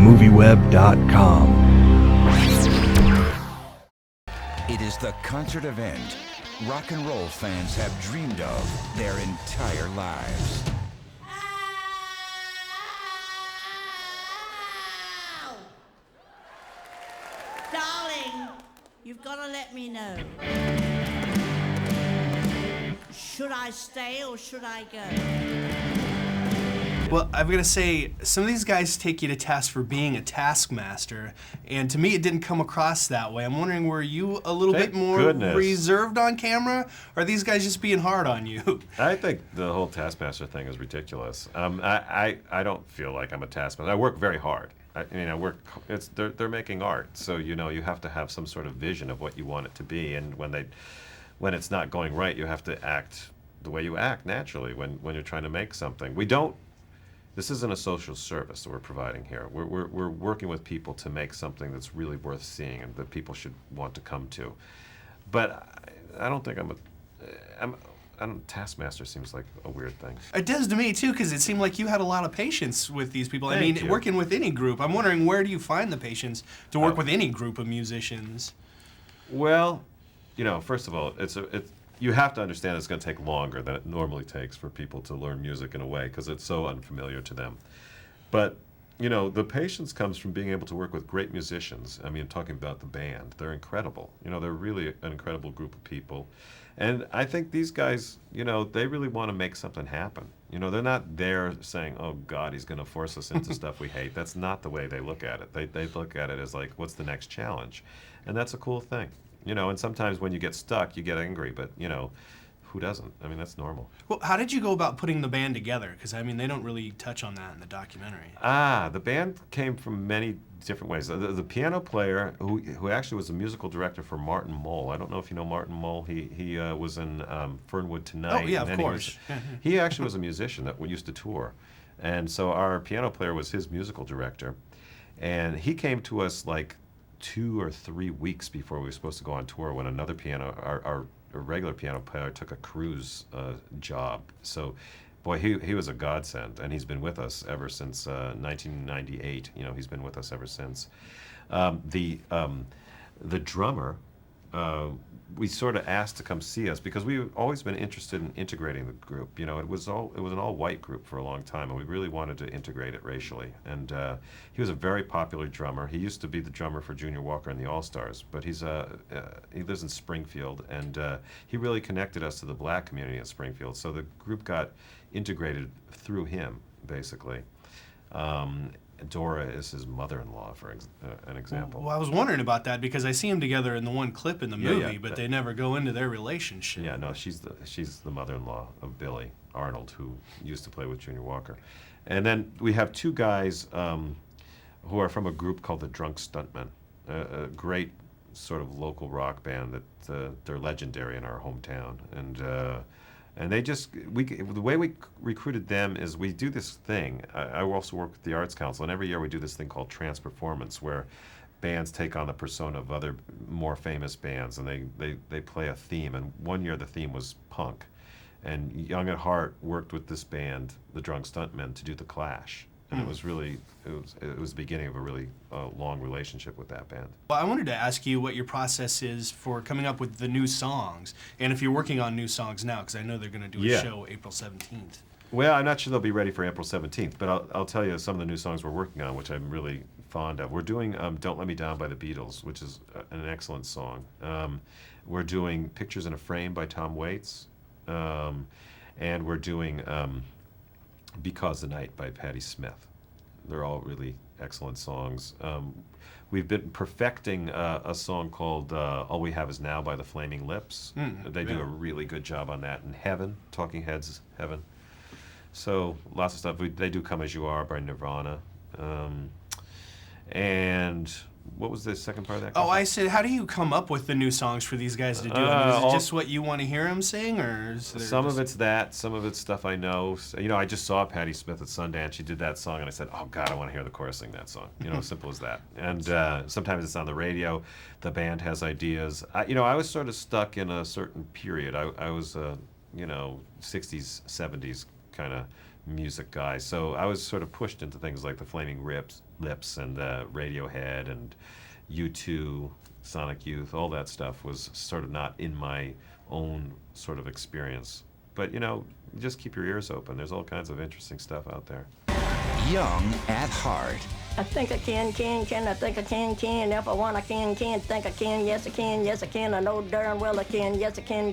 MovieWeb.com. It is the concert event rock and roll fans have dreamed of their entire lives. Ow! Darling, you've got to let me know. Should I stay or should I go? Well, I've got to say, some of these guys take you to task for being a taskmaster, and to me it didn't come across that way. I'm wondering, were you a little bit more reserved on camera, or are these guys just being hard on you? I think the whole taskmaster thing is ridiculous. I don't feel like I'm a taskmaster. I work very hard. They're making art, so you have to have some sort of vision of what you want it to be, and when it's not going right, you have to act the way you act naturally when you're trying to make something. This isn't a social service that we're providing here. We're working with people to make something that's really worth seeing and that people should want to come to. But I don't think taskmaster seems like a weird thing. It does to me too, because it seemed like you had a lot of patience with these people. Thank you. Working with any group, I'm wondering, where do you find the patience to work with any group of musicians? Well, first of all, you have to understand it's going to take longer than it normally takes for people to learn music in a way, because it's so unfamiliar to them. But, the patience comes from being able to work with great musicians. Talking about the band, they're incredible. They're really an incredible group of people. And I think these guys, they really want to make something happen. They're not there saying, oh, God, he's going to force us into stuff we hate. That's not the way they look at it. They look at it as like, what's the next challenge? And that's a cool thing. And sometimes when you get stuck, you get angry, but, who doesn't? That's normal. Well, how did you go about putting the band together? Because, they don't really touch on that in the documentary. The band came from many different ways. The piano player, who actually was a musical director for Martin Mull. I don't know if you know Martin Mull. He was in Fernwood Tonight. Oh, yeah, of course. He actually was a musician that used to tour. And so our piano player was his musical director. And he came to us like 2 or 3 weeks before we were supposed to go on tour, when another our regular piano player took a cruise job. So, boy, he was a godsend, and he's been with us ever since 1998. He's been with us ever since. The drummer, we sort of asked to come see us because we've always been interested in integrating the group. It was an all-white group for a long time, and we really wanted to integrate it racially. And he was a very popular drummer. He used to be the drummer for Junior Walker and the All-Stars, but he lives in Springfield, and he really connected us to the black community in Springfield. So the group got integrated through him, basically. Dora is his mother-in-law, for an example. Well, I was wondering about that because I see them together in the one clip in the movie, but they never go into their relationship. Yeah, no, she's the mother-in-law of Billy Arnold, who used to play with Junior Walker. And then we have 2 guys who are from a group called the Drunk Stuntman, a great sort of local rock band that they're legendary in our hometown. And they the way we recruited them is we do this thing. I also work with the Arts Council, and every year we do this thing called Trans Performance, where bands take on the persona of other more famous bands, and they play a theme. And one year the theme was punk. And Young at Heart worked with this band, the Drunk Stuntmen, to do The Clash. And it was the beginning of a really long relationship with that band. Well, I wanted to ask you what your process is for coming up with the new songs, and if you're working on new songs now, because I know they're going to do a show April 17th. Well, I'm not sure they'll be ready for April 17th, but I'll tell you some of the new songs we're working on, which I'm really fond of. We're doing Don't Let Me Down by the Beatles, which is an excellent song. We're doing Pictures in a Frame by Tom Waits, and we're doing Because the Night by Patti Smith. They're all really excellent songs. We've been perfecting a song called All We Have Is Now by the Flaming Lips. They do a really good job on that. And Heaven, Talking Heads, Heaven. So lots of stuff. They do Come As You Are by Nirvana. And what was the second part of that question? Oh, I said, how do you come up with the new songs for these guys to do? Is it just what you want to hear them sing, or is there some of it's that, some of it's stuff I know. So, I just saw Patti Smith at Sundance. She did that song, and I said, oh God, I want to hear the chorus sing that song. Simple as that. And sometimes it's on the radio. The band has ideas. I was sort of stuck in a certain period. I was, 60s, 70s kind of music guy. So I was sort of pushed into things like the Flaming Lips and Radiohead and U2, Sonic Youth. All that stuff was sort of not in my own sort of experience. But, you know, just keep your ears open. There's all kinds of interesting stuff out there. Young at heart. I think I can, I think I can. If I want, I can, think I can, yes I can, I know darn well I can, yes I can.